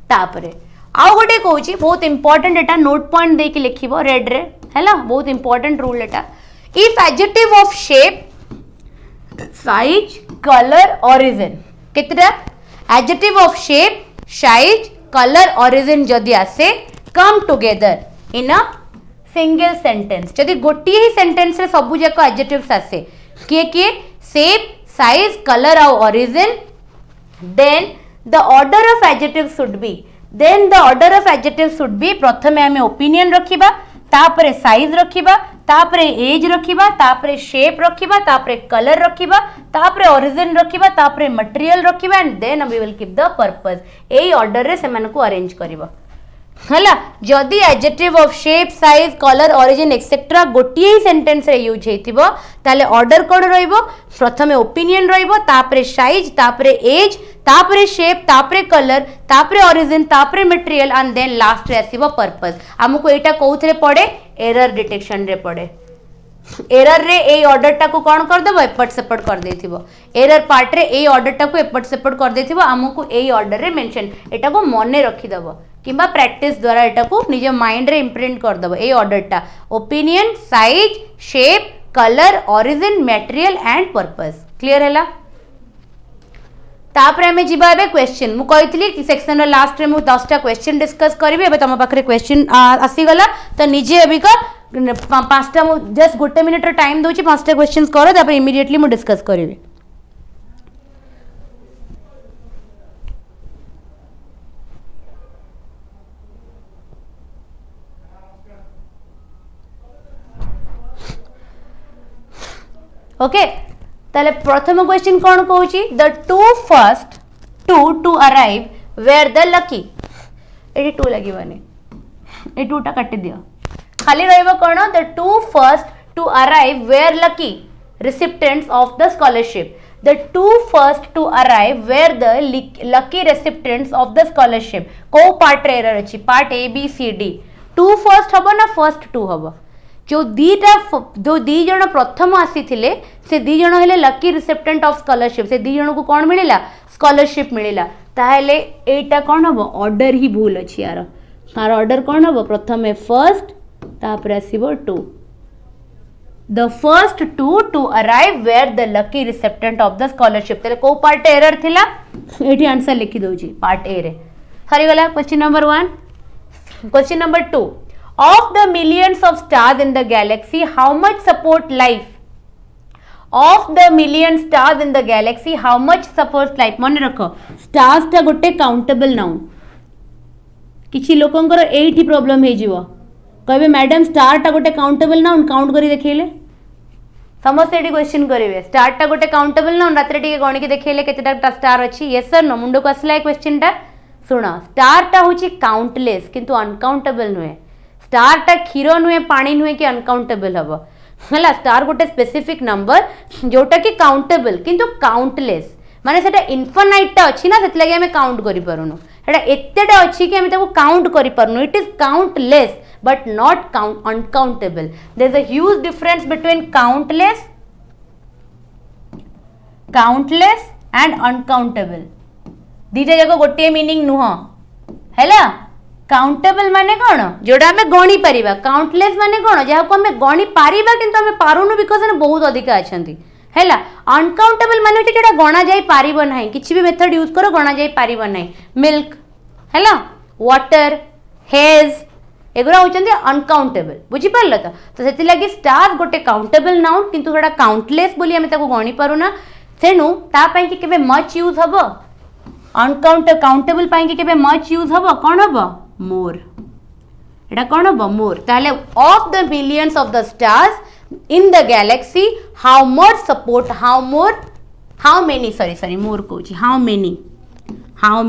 A: तापरे आउ गोटे कहूची बहुत इंपोर्टेंट एटा नोट पॉइंट देके लिखिबो रेड रे हैला बहुत इंपोर्टेंट रूल एटा। If adjective of shape size colour origin कितना adjective of shape size colour origin जदि आसे come together in a single sentence जदि गोटे ही सेंटेंस रे सब जाक एडजेक्टिव्स आसे किए किए शेप साइज कलर आउ origin then the order of adjective should be प्रथमे आमे ओपिनियन रखिबा तापरे साइज रखिबा तापरे एज रखिबा तापरे शेप रखिबा तापरे कलर रखिबा तापरे ओरिजिन रखिबा तापरे मटेरियल रखिबा and then we will keep the purpose एई ऑर्डर रे सेमान को अरेंज करबा हला जदि adjective of shape size colour origin etcetera गोटे ही सेंटेंस रे यूज हेतिबो ताले ऑर्डर कोड रहइबो प्रथमे ओपिनियन रहइबो तापरे साइज तापरे एज तापरे शेप तापरे कलर तापरे ओरिजिन तापरे मटेरियल एंड देन लास्ट रे आसीबो पर्पस हमको एटा कोउथरे पड़े एरर डिटेक्शन रे पड़े एरर रे ए ऑर्डर टा को कोन कर देबो एपट सेपट कर देथिबो एरर पार्ट रे ए ऑर्डर टा को एपट सेपट कर देथिबो हमको ए ऑर्डर रे मेंशन एटा को मने रखि देबो किंबा प्रैक्टिस द्वारा एटा को निज माइंड रे इम्प्रिंट कर देबो ए ऑर्डर टा opinion size shape colour origin material and purpose clear हैला तापरे हमें जिबा बे क्वेश्चन मु कहितली कि सेक्शन रो लास्ट रे मु 10 टा क्वेश्चन डिस्कस करबी एबे तम पाखरे क्वेश्चन आसी गला तो निजे अभी का 5टा मु जस्ट गोटे मिनिट रो टाइम दोची 5टा क्वेश्चंस करो तापरे इमीडिएटली मु डिस्कस करबी ओके ताले प्रथम क्वेश्चन कौन कहूँ the two first to arrive were the lucky ये टू लगे ये टूटा काटी दियो खाली रहिबो कौन the two first to arrive were lucky recipients of the scholarship the two first to arrive were the lucky recipients of the scholarship को पार्ट रे एरर अछि part A B C D two first हबो ना first to हबो जो दी जन प्रथम आसी से दी जन हेले लकी रिसेप्टेंट ऑफ स्कॉलरशिप से दी जन को कौन मिलिला स्कॉलरशिप मिलिला ताहेले एटा कौन हबो ऑर्डर ही भूल अछि यार तार ऑर्डर कौन हबो प्रथमे फर्स्ट तापर आसीबो two the first to arrive were the lucky recipient of the scholarship तेरे को पार्ट एरर थिला एठी आंसर लिखि दोजी पार्ट ए रे हरि गला question number 1 question number 2 of the millions of stars in the galaxy how much support life of the million stars in the galaxy how much supports life मन रखो stars टा गोटे countable noun किछि लोकंकर एठी problem हे जिवो कहबे madam star टा गोटे काउंटेबल नाउन काउंट करी देखैले समस्त एठी क्वेश्चन करिवे स्टार टा गोटे काउंटेबल नाउन रात्रे टिके गणी के देखैले केतेटा स्टार अछि यस सर नो मुंडो को असला क्वेश्चन टा सुना स्टार टा होची काउंटलेस किंतु अनकाउंटेबल नुहे स्टार टा क्षीर नुहे पानी नुहे कि अनकाउंटेबल हम है स्टार गोटे स्पेसिफिक नंबर जोटा कि काउंटेबल किंतु काउंटलेस माने सेटा इनफाइनाइट टा अछि ना सेत लागि हमें काउंट करि परनु सेटा एतेटा अछि कि हमें ताको काउंट करि परनु it is countless but not count uncountable there is a huge difference between countless and uncountable दीटा जाको गोटे मीनिंग नुह हैला काउंटेबल माने कौन जोड़ा हमें गणी पारिबा काउंटलेस माने कौन जहाँ को हमें गणी पारिबा किंतु हमें पारुनु बिकॉज ने बहुत अधिक अछंती हैला अनकाउंटेबल माने जोड़ा गणा जाई पारिबो नाही किछि भी मेथड यूज करो गणा जाई पारिबो नाही मिल्क हैला वाटर हेज एगुरा होचंदी अनकाउंटेबल बुझी पारलो तो सेति लागि स्टार गोटे काउंटेबल नाउन किंतु जोड़ा काउंटलेस बोली हमें ताको गणी पारुना सेनु ता पई कि केबे मच यूज हबो काउंटेबल पई कि केबे मच यूज हबो कोन हबो मोर एटा कौन हम मोर ताले of the millions of the stars in the Galaxy how much support how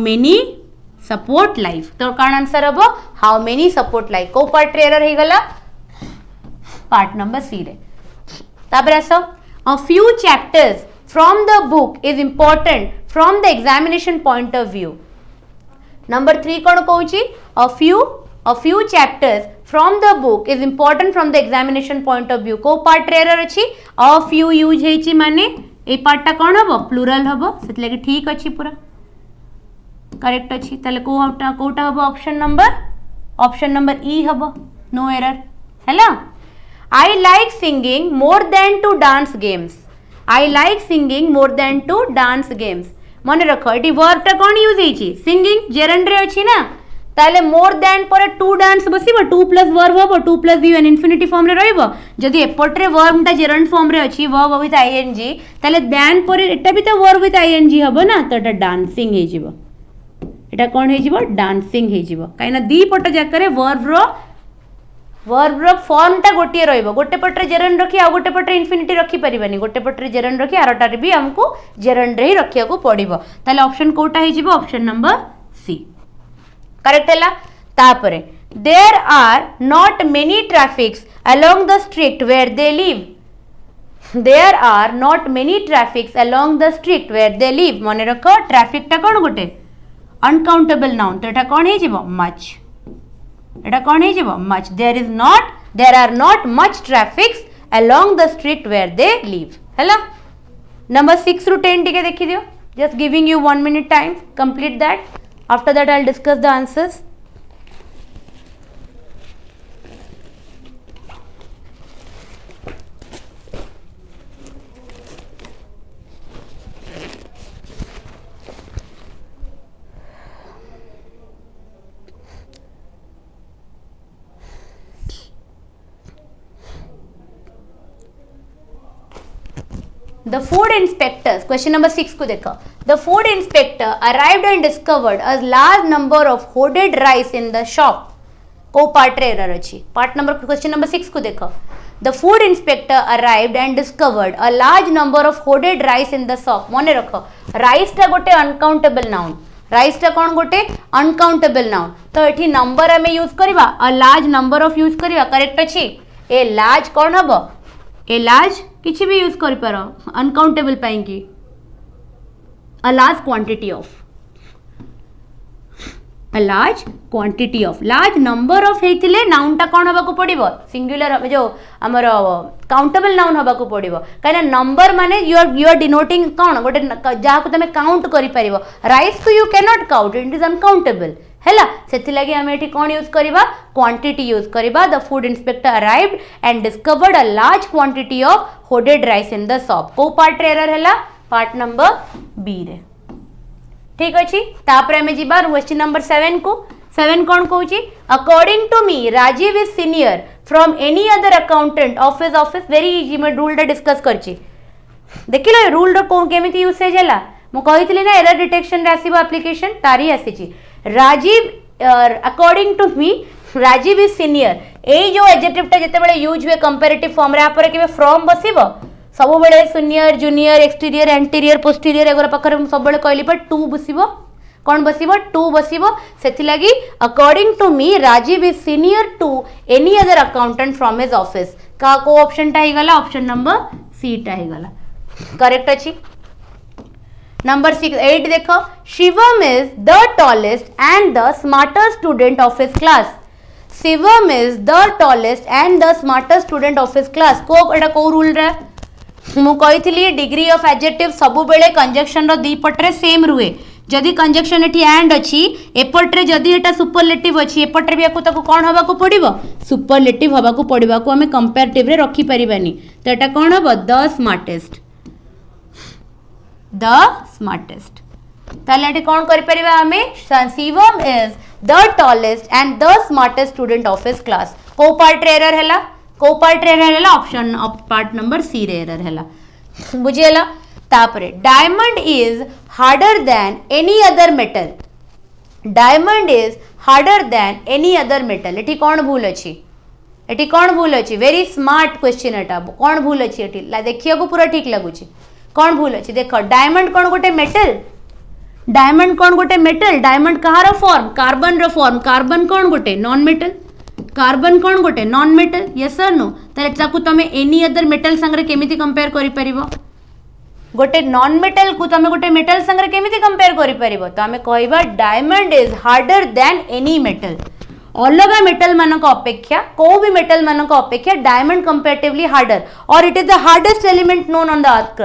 A: many support life तो कौन आंसर हम हाउ मेनी सपोर्ट लाइफ को पार्ट एरर हे गला पार्ट नंबर सी रे तापर आसो a few chapters from the book is important from the examination point of view number 3 कौन कहूची a few chapters from the book is important from the examination point of view को part error अछि a few use हेची माने ए part टा कोन हबो plural हबो सेत लागि ठीक अछि पूरा करेक्ट अछि तले कोटा हबो ऑप्शन नंबर ई हबो नो एरर हैला I like singing more than to dance games मन रख एटी वर्ब टा कोन यूज हेची सिंगिंग जेरेंड रे अछि ना ताले मोर दैन पर टू डांस बसिबो टू प्लस वर्ब हबो to plus U N infinity form रे रहइबो जदि एपटरे वर्ब ता जेरंड फॉर्म रे अछि वर्ब विथ आईएनजी ताले दैन पर एटा भी तो वर्ब विथ आईएनजी हबो ना तो एटा डांसिंग हे जिवो एटा कोन हे जिवो डांसिंग हे जिवो काइना दी पट जाकरे वर्ब रो फॉर्म टा गोटे रहइबो गोटे पटरे जेरंड रखी आ गोटे पटरे इन्फिनिटी रखी परिबानी गोटे पटरे जेरंड रखी आरटारे भी हमको जेरंड रे ही रखिया को पड़िबो ताले ऑप्शन कोटा हे जिवो ऑप्शन नंबर सी करेक्ट है तापरे there are not many traffics along the street where they live there are not many traffics along the street where they live मन रख ट्रैफिक टा कौन गोटे अनकाउंटेबल नाउन तो एटा कौन हे जिवो मच एटा कौन हे जिवो much there are not much traffics along the street where they live हैला नंबर 6 ru 10 टिके देखि दियो just giving you 1 minute time complete that after that I'll discuss the answers The food inspectors, question number 6 को देखो. The food inspector arrived and discovered a large number of hoarded rice in the shop. को part रे error अछि. Part number question number 6 को देखो. The food inspector arrived and discovered a large number of hoarded rice in the shop. मने रखो. Rice टा गोटे uncountable noun. Rice टा कौन गोटे uncountable noun. तो एठी नंबर हमें यूज करबा. A large number of use करबा. करेक्ट अछि. ए large कौन हबो? ए लार्ज किसी भी यूज कर पारो अनकाउंटेबल पाएंगे a large quantity of large number of हेतिले नाउन टा कोन हबा को पड़िबो सिंगुलर जो हमर काउंटेबल नाउन हबा को पड़िबो काना नंबर माने यू आर डिनोटिंग कोन गोटे जा को तमे काउंट करि परिबो राइस को you can not count it is uncountable हैला सेति लागि हम एठी कोन यूज करबा क्वांटिटी यूज करबा the food inspector arrived and discovered a large quantity of hoarded rice in the shop को पार्ट रे एरर हैला पार्ट नंबर बी रे ठीक अछि तापर हम जिबा क्वेश्चन नंबर 7 को 7 कोन कहूची according to me Rajiv is senior from any other accountant of his office very easy main rule दा डिस्कस करची देखिलो रूल रो कोन केमिति यूसेज हैला मु कहितली ना एरर डिटेक्शन रे आसीबो एप्लीकेशन तारी आसीची Rajiv according to me Rajiv is senior ए जो एडजेक्टिव टा जते बेले यूज हुए कंपैरेटिव फॉर्म रे आपरे केबे फ्रॉम बसिबो सब बेले senior junior exterior anterior posterior एगोरा पखरे सब बेले कहली पर टू बसिबो कौन बसिबो टू बसिबो सेथि लागि according to me Rajiv is senior to any other accountant from his office का को ऑप्शन टा हिगला ऑप्शन नंबर सी टा हिगला करेक्ट अछि नंबर 8 देखो Shivam is the tallest and the smartest student of his class Shivam is the tallest and the smartest student of his class को एटा को rule रे मु कहितली डिग्री ऑफ एडजेक्टिव सब बेले कंजक्शन रो दी पटरे सेम रुए जदि कंजक्शन एठी एंड अछि एपटरे जदि एटा सुपरलेटिव अछि एपटरे भी आकु ताको कोन हबा को पड़िबो सुपरलेटिव हबा को पड़िबा को हमें कंपैरेटिव रे रखी परिबानी तो एटा कोन हबो द स्मार्टेस्ट ताले एठी कोन करि परिबा हमें Shivam is the tallest and the smartest student of his class को पार्ट रे एरर हैला को पार्ट रे एरर हैला option of part number C रे एरर हैला बुझियला तापरे diamond is harder than any other metal diamond is harder than any other metal एठी कोन भूल अछि वेरी स्मार्ट क्वेश्चन एटा कोन भूल अछि एठी देखिया को पूरा ठीक लागुछि कोन भूल अछि देखो डायमंड कोन गोटे मेटल डायमंड कहार फॉर्म कार्बन रो फॉर्म कार्बन कोन गोटे नॉन मेटल कार्बन कोन गोटे नॉन मेटल यस और नो ताले ताकू तमे एनी अदर मेटल संगे केमिति कंपेयर करि परिबो गोटे नॉन मेटल को तमे गोटे मेटल संगे केमिति कंपेयर करि परिबो तो हमें कहबा diamond is harder than any metal अलग मेटल मानक अपेक्षा को भी मेटल मानक अपेक्षा डायमंड कंपैरेटिवली हार्डर और it is the hardest element known on the earth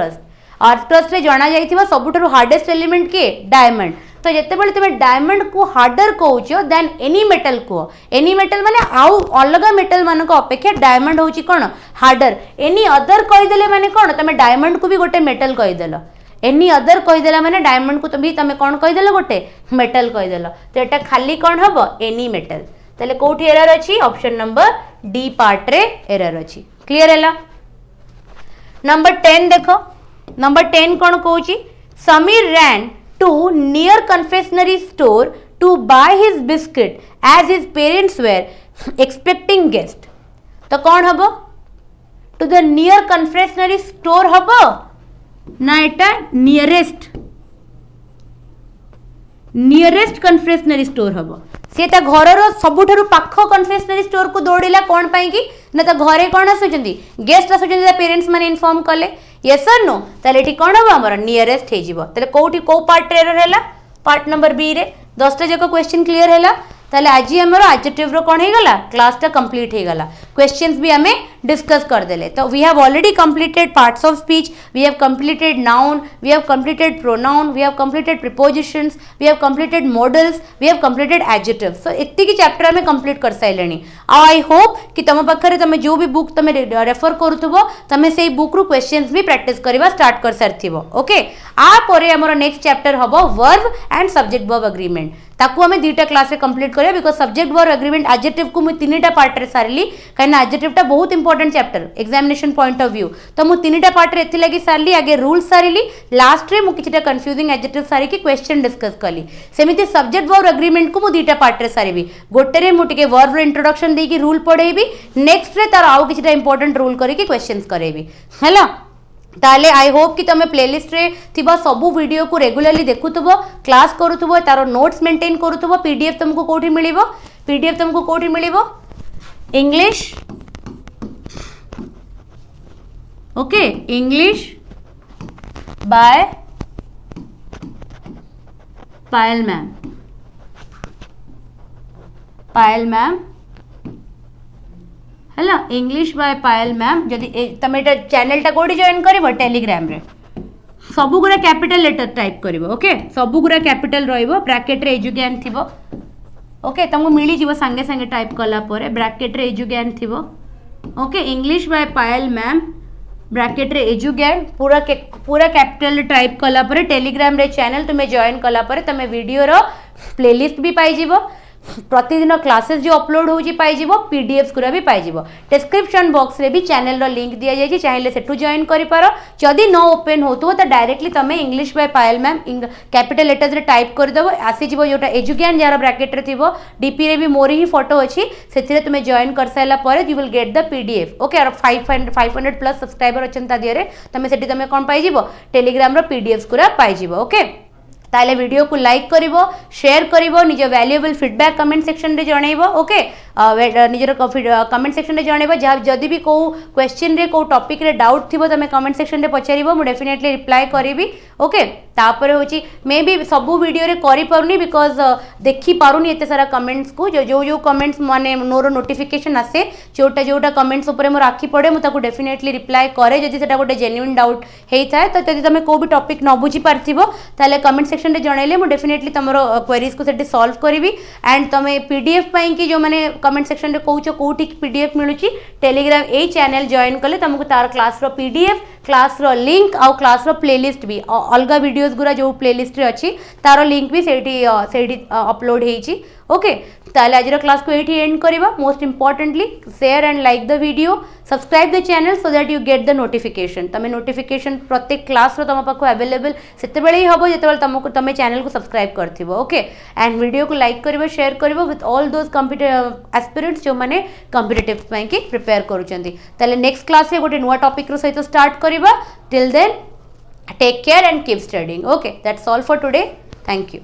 A: crust रे जाना जाइथिबा सबुठारु हार्डेस्ट एलिमेंट के डायमंड तो जेते बेले तमे डायमंड को हार्डर कहउछो देन एनी मेटल माने आउ अलग मेटल मानक अपेक्षा डायमंड होची कोन हार्डर एनी अदर कहि देले माने कोन तमे डायमंड को भी गोटे मेटल कहि देलो एनी अदर कहीदेला मैंने डायमंड को भी तुम कौन कहीदेल गोटे मेटल कहीदेल तो यहाँ खाली कौन हम एनी मेटल तेल कौटी एरर अच्छी ऑप्शन नंबर डी पार्ट रे एरर अच्छी क्लियर है। नंबर 10 देख नंबर 10 कौन कौच Sameer ran to near confectionery store to buy his biscuit as his parents were expecting guest तो कौन हम to the near confectionery store हम ना एटा नियरेस्ट कन्फेक्शनरी स्टोर हम सी ता घर सबुठारु पाख कन्फेक्शनरी स्टोर को दौड़िला कौन पाई कि ना ता घरे कौन आसुचंदी गेस्ट आसुचंदी पेरेंट्स माने इन्फॉर्म कले यस और नो ताले एठी कौन हम हमर नियरेस्ट हे जिवो ताले कोठी को पार्ट एरर हैला पार्ट नंबर बी रे 10टा जको क्वेश्चन क्लियर हैला ताले आज हमर एडजेक्टिव रो कोन हे गला क्लास टा कंप्लीट हे गला क्वेश्चंस भी हमें डिस्कस कर देले तो we have already completed parts of speech we have completed noun we have completed pronoun we have completed prepositions we have completed modals we have completed adjectives so इत्ती की chapter हमें complete कर साइलेनी I hope कि तुम पाखरे तुम जो भी बुक तुम रेफर करूथबो तुम से बुक रू क्वेश्चंस भी प्रैक्टिस करबा स्टार्ट कर सारथिबो ओके आ परे हमर नेक्स्ट चैप्टर हबो verb and subject verb agreement ताकू हमें 2टा क्लास रे कंप्लीट करिया because subject verb agreement adjective को मु 3टा पार्ट रे सारली काइना एडजेक्टिव टा बहुत important chapter examination point of view तो मु 3टा पार्ट रे एथि लागि सारली आगे रूल सारली लास्ट रे मु किछटा कंफ्यूजिंग एडजेक्टिव सारी की क्वेश्चन डिस्कस कली सेमिति सब्जेक्ट वर्ब एग्रीमेंट को मु 2टा पार्ट रे सारीबी गोटे रे मु टिके वर्ब रे इंट्रोडक्शन देकी रूल पढेबी नेक्स्ट रे तार आउ किछटा इंपोर्टेंट रूल करी की क्वेश्चंस करेबी हैला ताले आई होप कि तुम प्लेलिस्ट रे थिबा सबु वीडियो को रेगुलरली देखुथबो क्लास करूथबो तारो नोट्स मेंटेन करूथबो पीडीएफ तुमको कोठी मिलिबो पीडीएफ तुमको कोठी मिलिबो English okay English by Payal ma'am है इंग्लिश बाय पायल मैम जदि तुम एटा चैनल टा कोडी जॉइन करबो टेलीग्राम रे सबु गुरा कैपिटल लेटर टाइप करबो ओके सबु गुरा कैपिटल रहइबो ब्रैकेट रे एजुज्ञान थिबो ओके तुमको मिली जीवो संगे संगे टाइप कला परे ब्रैकेट रे एजुज्ञान थिबो okay English by Payal ma'am bracket रे एजुज्ञान पूरा कैपिटल टाइप कला परे टेलीग्राम रे चैनल तुमे जॉइन कला परे तुमे वीडियो रो प्लेलिस्ट भी पाई जीवो प्रतिदिन क्लासेस जो अपलोड होजी पाई जीवो पीडीएफ्स गुरा भी पाई जीवो डिस्क्रिप्शन बॉक्स रे भी चैनल रो लिंक दिया जाय चाहिए सेठू जॉइन करि पारो जदि न ओपन होतो तो डायरेक्टली तमे English by Payal ma'am capital letters रे टाइप कर देबो आसी जीवो जोटा एजुज्ञान जार ब्रैकेट रे थिबो डीपी रे भी मोर ही फोटो अछि सेथिरे तुमे जॉइन कर साइला परे you will get the PDF okay और 500 प्लस सब्सक्राइबर अछंता दियरे तमे सेठी तमे कोन पाई जीवो टेलीग्राम रो पीडीएफ्स गुरा पाई जीवो ओके ताले वीडियो को लाइक करिवो शेयर करिवो निज वैल्यूएबल फीडबैक कमेंट सेक्शन रे जणैबो ओके निजर कमेंट सेक्शन रे जणैबो जदि भी को क्वेश्चन रे को टॉपिक रे डाउट थिबो तमे कमेंट सेक्शन रे पचारिबो मु डेफिनेटली रिप्लाई करिवि ओके तापर होची मे भी सबु वीडियो रे करि परनी बिकॉज देखि पारुनी एते सारा कमेंट्स को जो कमेंट्स माने मोर नोटिफिकेशन आसे जोटा कमेंट्स ऊपर मोर आखि पड़े मु ताको डेफिनेटली रिप्लाई करे जदि सेटा गोटे जेन्युइन डाउट हेई थाए तो जदि तमे को भी टॉपिक न बुझी पारथिबो ताले कमेंट सेक्शन रे जणैले मु डेफिनेटली तमरो क्वेरीज को सेठी सॉल्व करिवि एंड तमे पीडीएफ पई कि जो माने कमेंट सेक्शन रे कहूचो कोठी पीडीएफ मिलुची टेलीग्राम ए चैनल जॉइन कले तुमको तार क्लास रो पीडीएफ क्लास रो लिंक आउ क्लास रो प्लेलिस्ट भी अलगा वीडियोस गुरा जो प्लेलिस्ट रे अछि तार लिंक भी सेठी अपलोड हेची ओके ताले आज क्लास को एठी एंड करिबा most importantly share and like the video subscribe the channel so that you get the notification तमे नोटिफिकेशन प्रत्येक क्लास रो तम पाखो अवेलेबल सेते बेले ही हबो जेते बेले तुमको तमे चैनल को सब्सक्राइब करथिबो ओके एंड वीडियो को लाइक करिवो शेयर करिवो with all those computer aspirants जो माने कॉम्पिटिटिव पई की प्रिपेयर करूचंदी ताले नेक्स्ट क्लास रे गोटे नुवा टॉपिक रो सहित स्टार्ट करिबा till then take care and keep studying okay that's all for today thank you.